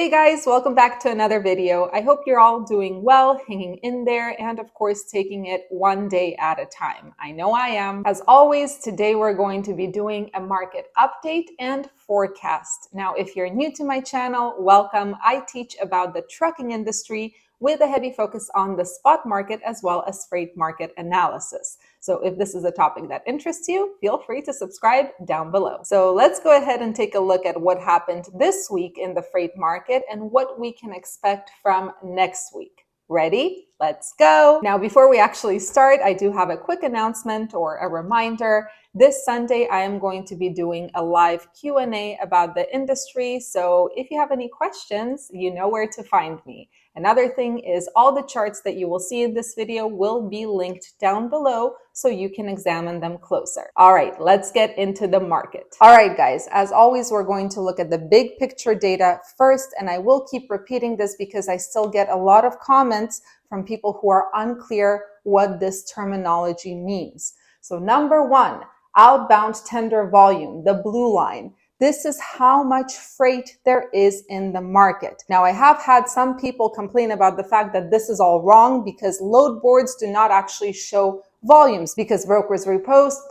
Hey guys, welcome back to another video. I hope you're all doing well, hanging in there, and of course taking it one day at a time. I know I am. As always, today we're going to be doing a market update and forecast. Now, if you're new to my channel, welcome. I teach about the trucking industry with a heavy focus on the spot market as well as freight market analysis. So if this is a topic that interests you, feel free to subscribe down below. So let's go ahead and take a look at what happened this week in the freight market and what we can expect from next week. Ready? Let's go. Now, before we actually start, I do have a quick announcement or a reminder. This Sunday, I am going to be doing a live Q&A about the industry. So if you have any questions, you know where to find me. Another thing is all the charts that you will see in this video will be linked down below so you can examine them closer. All right, let's get into the market. All right, guys, as always, we're going to look at the big picture data first, and I will keep repeating this because I still get a lot of comments from people who are unclear what this terminology means. So number one, outbound tender volume, the blue line. This is how much freight there is in the market. Now, I have had some people complain about the fact that this is all wrong because load boards do not actually show volumes because brokers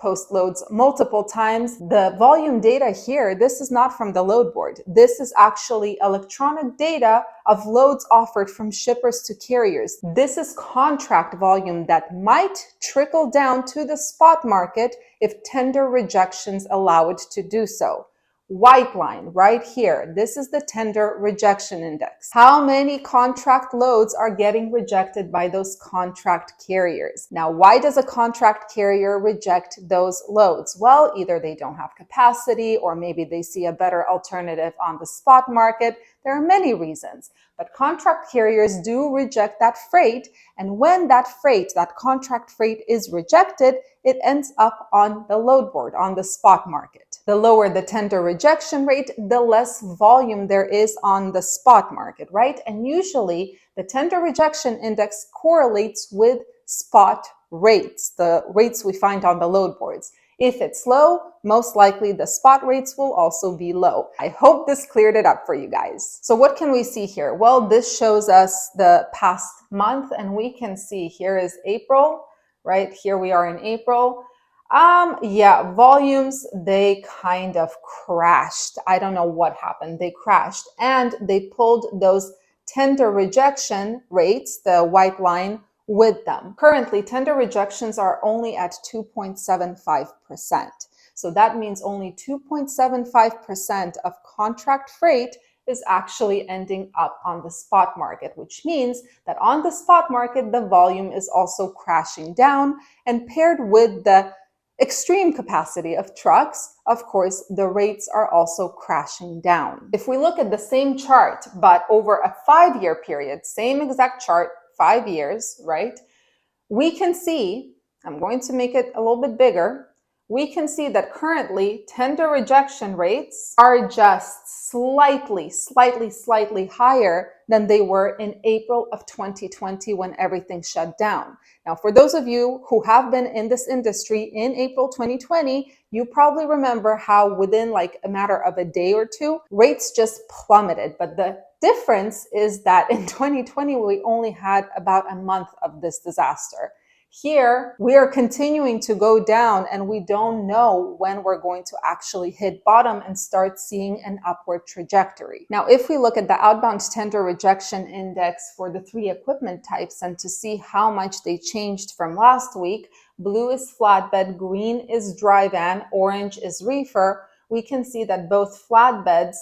post loads multiple times. The volume data here, this is not from the load board. This is actually electronic data of loads offered from shippers to carriers. This is contract volume that might trickle down to the spot market if tender rejections allow it to do so. White line right here. This is the tender rejection index. How many contract loads are getting rejected by those contract carriers? Now, why does a contract carrier reject those loads? Well, either they don't have capacity or maybe they see a better alternative on the spot market. There are many reasons, but contract carriers do reject that freight. And when that contract freight is rejected, it ends up on the load board, on the spot market. The lower the tender rejection rate, the less volume there is on the spot market, right? And usually the tender rejection index correlates with spot rates, the rates we find on the load boards. If it's low, most likely the spot rates will also be low. I hope this cleared it up for you guys. So what can we see here? Well, this shows us the past month, and we can see here is April, right? Here we are in April. Volumes, they kind of crashed. I don't know what happened. They crashed and they pulled those tender rejection rates, the white line, with them. Currently, tender rejections are only at 2.75%. So that means only 2.75% of contract freight is actually ending up on the spot market, which means that on the spot market, the volume is also crashing down, and paired with the extreme capacity of trucks, of course, the rates are also crashing down. If we look at the same chart, but over a 5-year period, same exact chart, 5 years, right? We can see, I'm going to make it a little bit bigger. We can see that currently tender rejection rates are just slightly higher than they were in April of 2020 when everything shut down. Now, for those of you who have been in this industry in April 2020, you probably remember how within like a matter of a day or two, rates just plummeted. But the difference is that in 2020, we only had about a month of this disaster. Here, we are continuing to go down and we don't know when we're going to actually hit bottom and start seeing an upward trajectory. Now, if we look at the outbound tender rejection index for the 3 equipment types and to see how much they changed from last week, blue is flatbed, green is dry van, orange is reefer, we can see that both flatbeds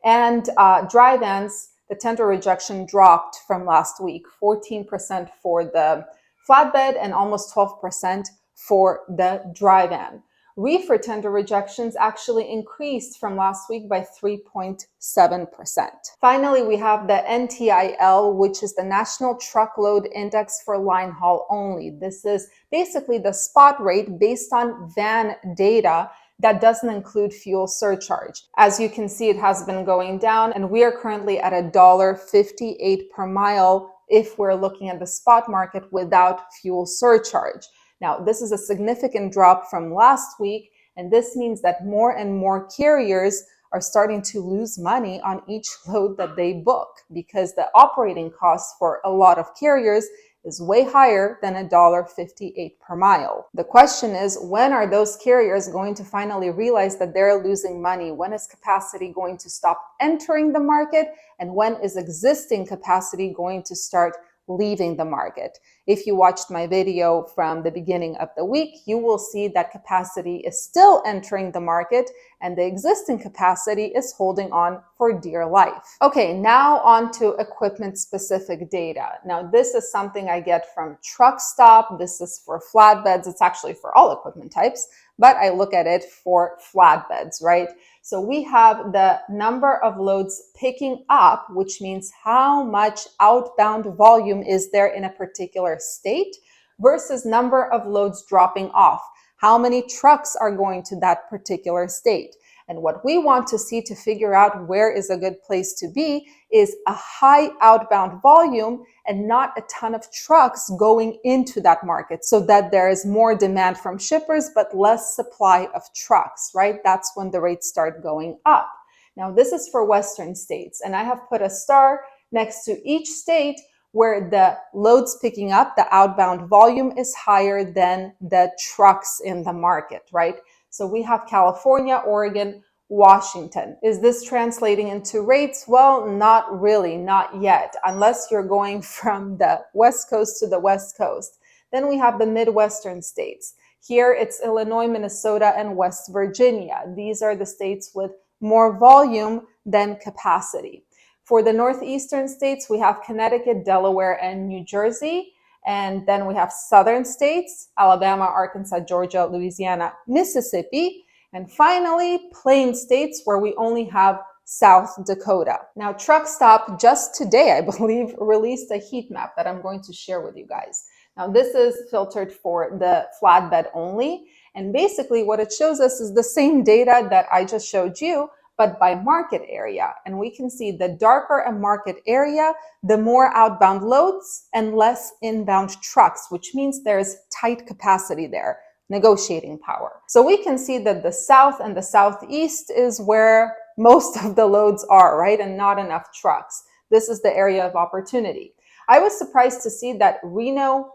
and dry vans, the tender rejection dropped from last week, 14% for the flatbed and almost 12% for the dry van. Reefer tender rejections actually increased from last week by 3.7%. Finally, we have the NTIL, which is the National Truckload Index for line haul only. This is basically the spot rate based on van data that doesn't include fuel surcharge. As you can see, it has been going down and we are currently at $1.58 per mile if we're looking at the spot market without fuel surcharge. Now, this is a significant drop from last week, and this means that more and more carriers are starting to lose money on each load that they book because the operating costs for a lot of carriers is way higher than $1.58 per mile. The question is, when are those carriers going to finally realize that they're losing money? When is capacity going to stop entering the market? And when is existing capacity going to start leaving the market? If you watched my video from the beginning of the week, you will see that capacity is still entering the market and the existing capacity is holding on for dear life. Okay, now on to equipment specific data. Now this is something I get from Truck Stop. This is for flatbeds. It's actually for all equipment types, but I look at it for flatbeds, right? So we have the number of loads picking up, which means how much outbound volume is there in a particular state, versus number of loads dropping off. How many trucks are going to that particular state? And what we want to see to figure out where is a good place to be is a high outbound volume and not a ton of trucks going into that market, so that there is more demand from shippers but less supply of trucks, right? That's when the rates start going up. Now, this is for Western states, and I have put a star next to each state where the loads picking up, the outbound volume is higher than the trucks in the market, right? So we have California, Oregon, Washington. Is this translating into rates? Well, not really, not yet, unless you're going from the West Coast to the West Coast. Then we have the Midwestern states. Here it's Illinois, Minnesota, and West Virginia. These are the states with more volume than capacity. For the Northeastern states, we have Connecticut, Delaware, and New Jersey. And then we have Southern states, Alabama, Arkansas, Georgia, Louisiana, Mississippi. And finally, Plain states, where we only have South Dakota. Now, Truck Stop just today, I believe, released a heat map that I'm going to share with you guys. Now, this is filtered for the flatbed only. And basically what it shows us is the same data that I just showed you, but by market area. And we can see the darker a market area, the more outbound loads and less inbound trucks, which means there's tight capacity there, negotiating power. So we can see that the South and the Southeast is where most of the loads are, right? And not enough trucks. This is the area of opportunity. I was surprised to see that Reno,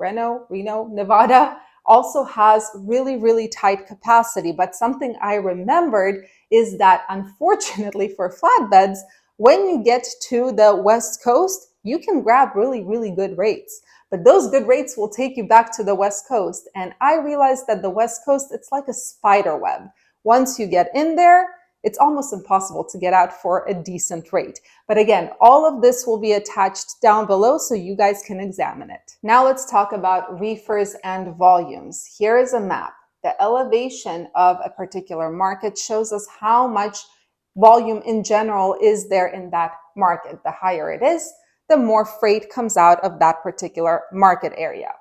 Nevada also has really, really tight capacity. But something I remembered is that unfortunately for flatbeds, when you get to the West Coast, you can grab really, really good rates. But those good rates will take you back to the West Coast. And I realized that the West Coast, it's like a spider web. Once you get in there, it's almost impossible to get out for a decent rate. But again, all of this will be attached down below so you guys can examine it. Now let's talk about reefers and volumes. Here is a map. The elevation of a particular market shows us how much volume in general is there in that market. The higher it is, the more freight comes out of that particular market area.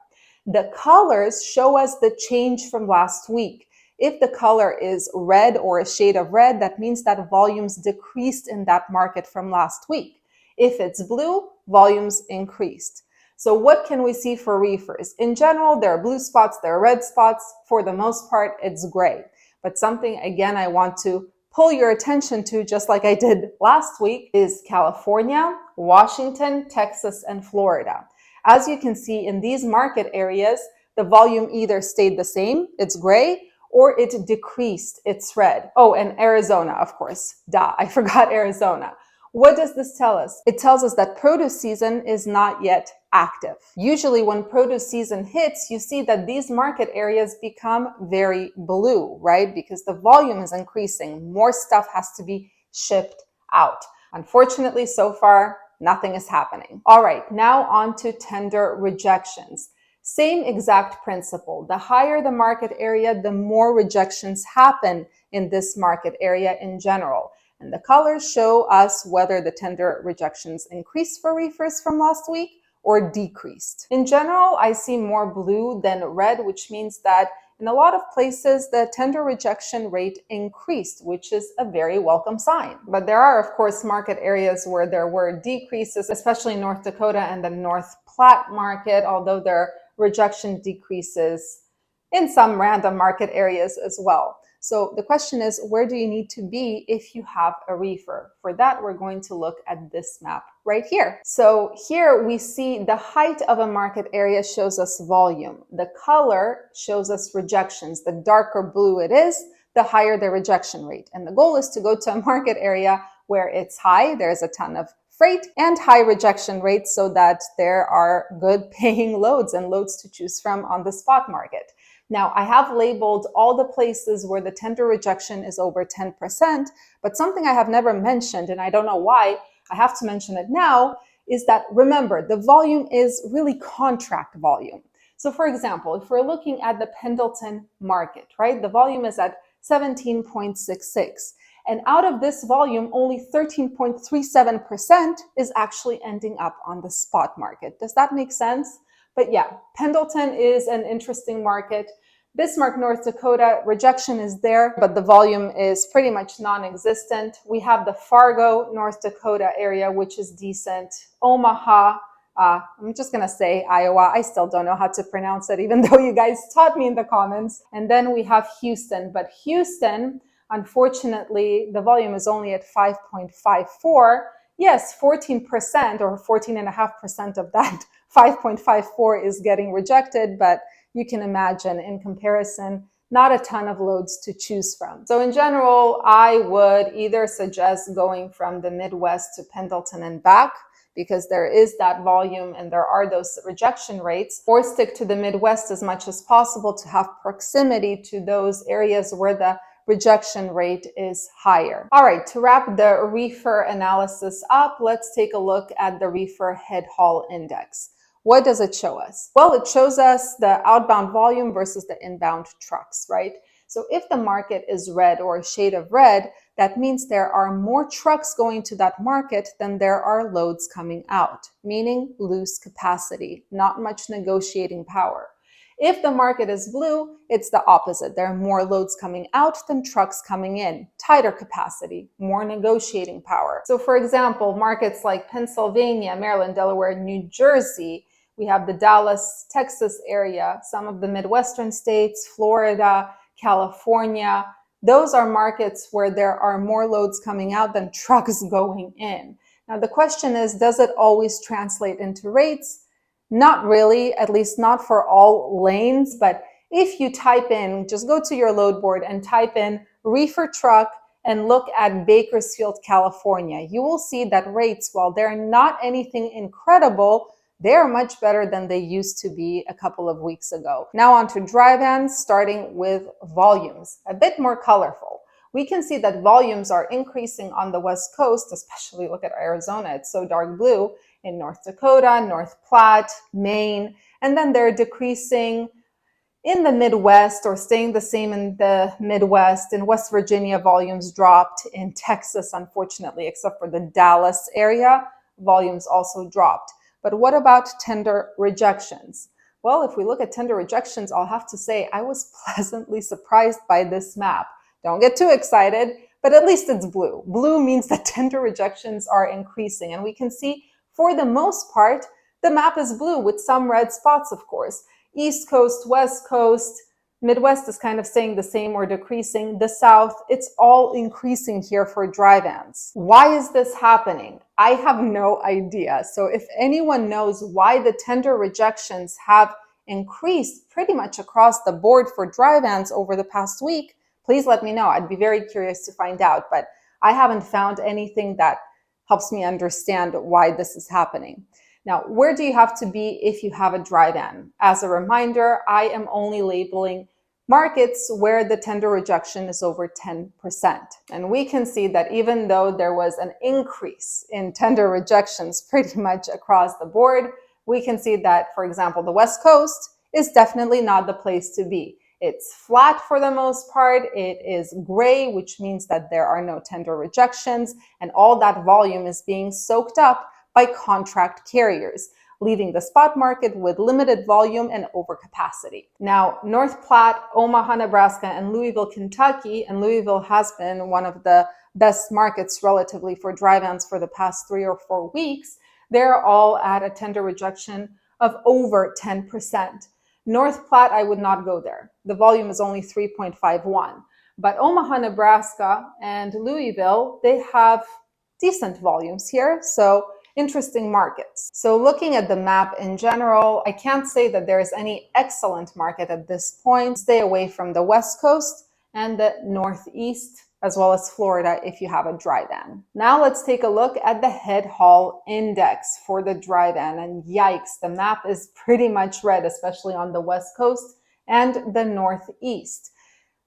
The colors show us the change from last week. If the color is red or a shade of red, that means that volumes decreased in that market from last week. If it's blue, volumes increased. So what can we see for reefers? In general, there are blue spots, there are red spots. For the most part, it's gray. But something, again, I want to pull your attention to, just like I did last week, is California, Washington, Texas, and Florida. As you can see in these market areas, the volume either stayed the same, it's gray, or it decreased, it's red. Oh, and Arizona, of course. Duh, I forgot Arizona. What does this tell us? It tells us that produce season is not yet active. Usually when produce season hits, you see that these market areas become very blue, right? Because the volume is increasing. More stuff has to be shipped out. Unfortunately, so far, nothing is happening. All right, now on to tender rejections. Same exact principle. The higher the market area, the more rejections happen in this market area in general. And the colors show us whether the tender rejections increased for reefers from last week or decreased. In general, I see more blue than red, which means that in a lot of places, the tender rejection rate increased, which is a very welcome sign. But there are, of course, market areas where there were decreases, especially North Dakota and the North Platte market, although there are rejection decreases in some random market areas as well. So the question is, where do you need to be if you have a reefer? For that, we're going to look at this map right here. So here we see the height of a market area shows us volume. The color shows us rejections. The darker blue it is, the higher the rejection rate. And the goal is to go to a market area where it's high, there's a ton of freight, and high rejection rates so that there are good paying loads and loads to choose from on the spot market. Now, I have labeled all the places where the tender rejection is over 10%, but something I have never mentioned, and I don't know why, I have to mention it now, is that remember, the volume is really contract volume. So for example, if we're looking at the Pendleton market, right, the volume is at 17.66. And out of this volume, only 13.37% is actually ending up on the spot market. Does that make sense? But yeah, Pendleton is an interesting market. Bismarck, North Dakota, rejection is there, but the volume is pretty much non-existent. We have the Fargo, North Dakota area, which is decent. Omaha, I'm just going to say Iowa. I still don't know how to pronounce it, even though you guys taught me in the comments. And then we have Houston, but Houston, unfortunately, the volume is only at 5.54. Yes, 14% or 14.5% of that 5.54 is getting rejected, but you can imagine in comparison, not a ton of loads to choose from. So in general, I would either suggest going from the Midwest to Pendleton and back, because there is that volume and there are those rejection rates, or stick to the Midwest as much as possible to have proximity to those areas where the rejection rate is higher. All right, to wrap the reefer analysis up, let's take a look at the reefer head haul index. What does it show us? Well, it shows us the outbound volume versus the inbound trucks, right? So if the market is red or a shade of red, that means there are more trucks going to that market than there are loads coming out, meaning loose capacity, not much negotiating power. If the market is blue, it's the opposite. There are more loads coming out than trucks coming in, tighter capacity, more negotiating power. So for example, markets like Pennsylvania, Maryland, Delaware, New Jersey, we have the Dallas, Texas area, some of the Midwestern states, Florida, California. Those are markets where there are more loads coming out than trucks going in. Now the question is, does it always translate into rates? Not really, at least not for all lanes, but if you type in, just go to your load board and type in reefer truck and look at Bakersfield, California, you will see that rates, while they're not anything incredible, they're much better than they used to be a couple of weeks ago. Now on to dry vans, starting with volumes, a bit more colorful. We can see that volumes are increasing on the West Coast, especially look at Arizona, it's so dark blue, in North Dakota, North Platte, Maine, and then they're decreasing in the Midwest or staying the same in the Midwest. In West Virginia, volumes dropped. In Texas, unfortunately, except for the Dallas area, volumes also dropped. But what about tender rejections? Well, if we look at tender rejections, I'll have to say I was pleasantly surprised by this map. Don't get too excited, but at least it's blue. Blue means that tender rejections are increasing, and we can see for the most part, the map is blue with some red spots, of course. East Coast, West Coast, Midwest is kind of staying the same or decreasing. The South, it's all increasing here for dry vans. Why is this happening? I have no idea. So if anyone knows why the tender rejections have increased pretty much across the board for dry vans over the past week, please let me know. I'd be very curious to find out, but I haven't found anything that helps me understand why this is happening. Now, where do you have to be if you have a dry van? As a reminder, I am only labeling markets where the tender rejection is over 10%. And we can see that even though there was an increase in tender rejections pretty much across the board, we can see that, for example, the West Coast is definitely not the place to be. It's flat for the most part. It is gray, which means that there are no tender rejections, and all that volume is being soaked up by contract carriers, leaving the spot market with limited volume and overcapacity. Now, North Platte, Omaha, Nebraska, and Louisville, Kentucky, and Louisville has been one of the best markets relatively for dry vans for the past 3 or 4 weeks. They're all at a tender rejection of over 10%. North Platte, I would not go there. The volume is only 3.51. But Omaha, Nebraska and Louisville, they have decent volumes here. So interesting markets. So looking at the map in general, I can't say that there is any excellent market at this point. Stay away from the West Coast and the Northeast, as well as Florida if you have a dry van. Now let's take a look at the head haul index for the dry van. And yikes, the map is pretty much red, especially on the West Coast and the Northeast.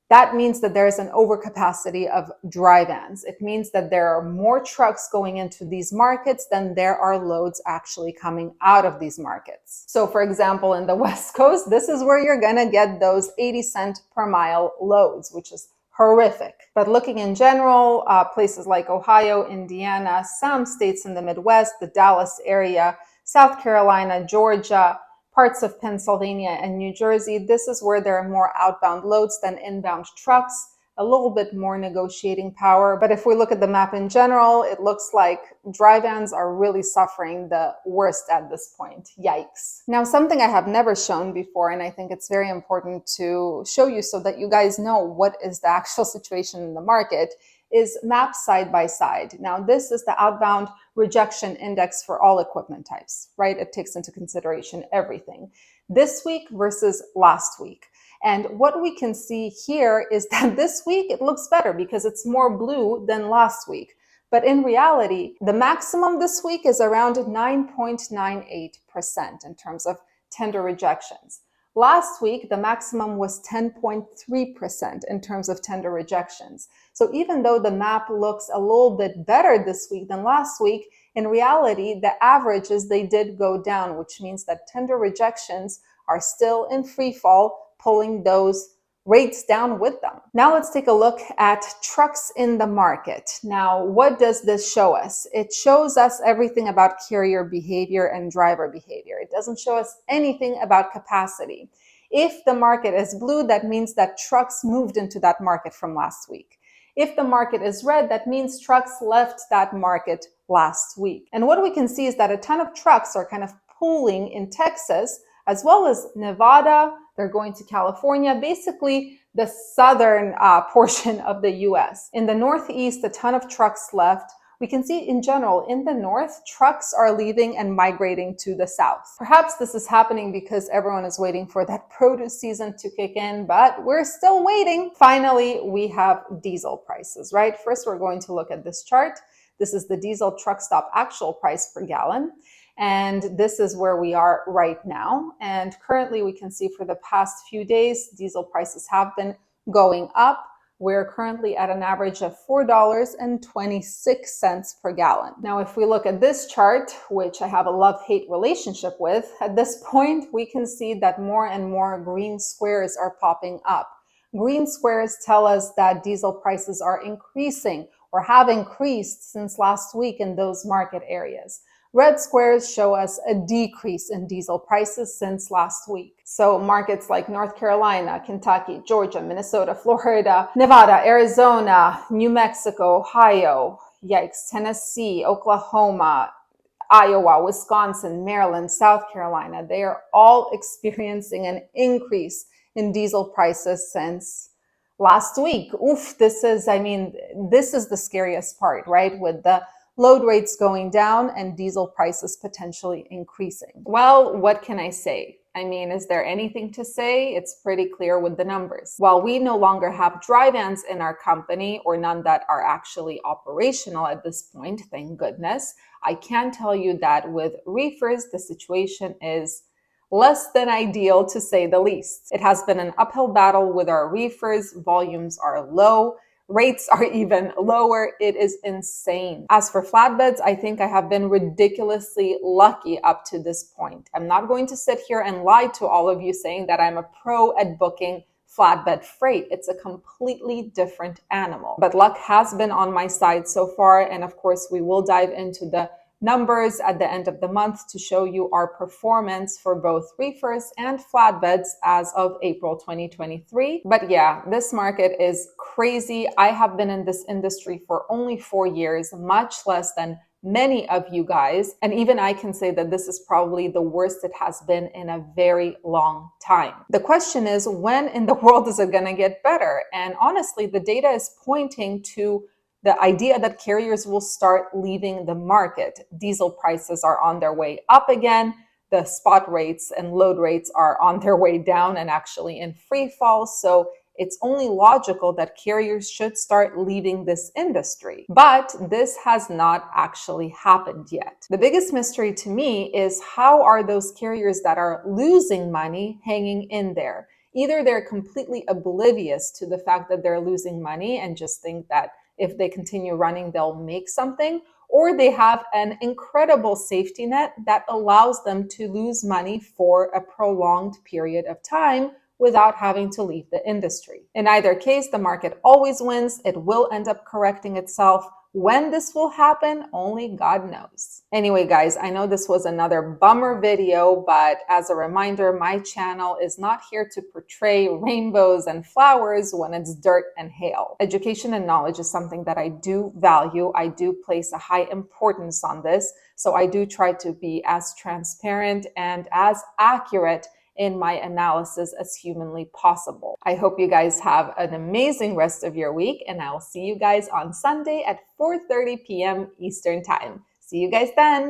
That means that there is an overcapacity of dry vans. It means that there are more trucks going into these markets than there are loads actually coming out of these markets. So for example, in the West Coast, this is where you're gonna get those 80-cent per mile loads, which is horrific. But looking in general, places like Ohio, Indiana, some states in the Midwest, the Dallas area, South Carolina, Georgia, parts of Pennsylvania and New Jersey, this is where there are more outbound loads than inbound trucks, a little bit more negotiating power. But if we look at the map in general, it looks like dry vans are really suffering the worst at this point. Yikes. Now, something I have never shown before, and I think it's very important to show you so that you guys know what is the actual situation in the market, is maps side by side. Now, this is the outbound rejection index for all equipment types, right? It takes into consideration everything. This week versus last week. And what we can see here is that this week it looks better because it's more blue than last week. But in reality, the maximum this week is around 9.98% in terms of tender rejections. Last week, the maximum was 10.3% in terms of tender rejections. So even though the map looks a little bit better this week than last week, in reality, the averages, they did go down, which means that tender rejections are still in free fall, pulling those rates down with them. Now let's take a look at trucks in the market. Now, what does this show us? It shows us everything about carrier behavior and driver behavior. It doesn't show us anything about capacity. If the market is blue, that means that trucks moved into that market from last week. If the market is red, that means trucks left that market last week. And what we can see is that a ton of trucks are kind of pooling in Texas, as well as Nevada. They're going to California, basically the southern portion of the US. In the Northeast, a ton of trucks left. We can see in general, in the North, trucks are leaving and migrating to the South. Perhaps this is happening because everyone is waiting for that produce season to kick in, but we're still waiting. Finally, we have diesel prices, right? First, we're going to look at this chart. This is the diesel truck stop actual price per gallon. And this is where we are right now. And currently we can see for the past few days, diesel prices have been going up. We're currently at an average of $4.26 per gallon. Now, if we look at this chart, which I have a love-hate relationship with, at this point, we can see that more and more green squares are popping up. Green squares tell us that diesel prices are increasing or have increased since last week in those market areas. Red squares show us a decrease in diesel prices since last week. So markets like North Carolina, Kentucky, Georgia, Minnesota, Florida, Nevada, Arizona, New Mexico, Ohio, yikes, Tennessee, Oklahoma, Iowa, Wisconsin, Maryland, South Carolina, they are all experiencing an increase in diesel prices since last week. Oof, this is the scariest part, right? With the load rates going down and diesel prices potentially increasing. Well, what can I say? I mean, is there anything to say? It's pretty clear with the numbers. While we no longer have dry vans in our company, or none that are actually operational at this point, thank goodness, I can tell you that with reefers, the situation is less than ideal, to say the least. It has been an uphill battle with our reefers. Volumes are low. Rates are even lower. It is insane. As for flatbeds, I think I have been ridiculously lucky up to this point. I'm not going to sit here and lie to all of you saying that I'm a pro at booking flatbed freight. It's a completely different animal. But luck has been on my side so far. And of course, we will dive into the numbers at the end of the month to show you our performance for both reefers and flatbeds as of April 2023. But yeah, this market is crazy. I have been in this industry for only 4 years, much less than many of you guys, and even I can say that this is probably the worst it has been in a very long time. The question is, when in the world is it going to get better? And honestly, the data is pointing to the idea that carriers will start leaving the market. Diesel prices are on their way up again. The spot rates and load rates are on their way down and actually in free fall. So it's only logical that carriers should start leaving this industry. But this has not actually happened yet. The biggest mystery to me is, how are those carriers that are losing money hanging in there? Either they're completely oblivious to the fact that they're losing money and just think that if they continue running, they'll make something, or they have an incredible safety net that allows them to lose money for a prolonged period of time without having to leave the industry. In either case, the market always wins. It will end up correcting itself. When this will happen, only God knows. Anyway, guys, I know this was another bummer video, but as a reminder, my channel is not here to portray rainbows and flowers when it's dirt and hail. Education and knowledge is something that I do value. I do place a high importance on this. So I do try to be as transparent and as accurate in my analysis as humanly possible. I hope you guys have an amazing rest of your week, and I'll see you guys on Sunday at 4:30 p.m. Eastern Time. See you guys then.